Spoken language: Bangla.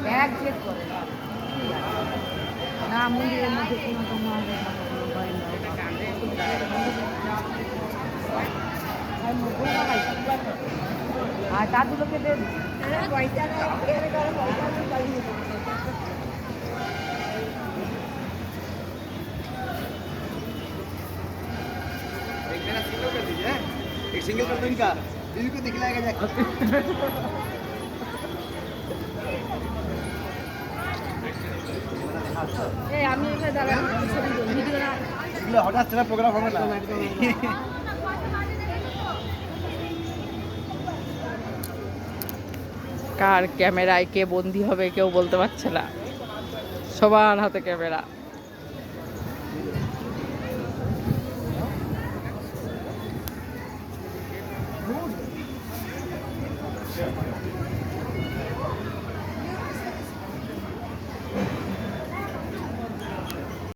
ব্যাগ চেক করে না, মন্দিরের মধ্যে কোনো তোমার আর দাদুলোকে দেন পয়সা एक सिंगल कर दो इनका, दीदी को दिखलाएगा जाके। ए আমি এখানে দাঁড়াই ভিডিও না এগুলো হঠাৎ করে প্রোগ্রাম হবে না। কার ক্যামেরায় কে বন্দি হবে কেউ বলতে পারছে না, সবার হাতে ক্যামেরা।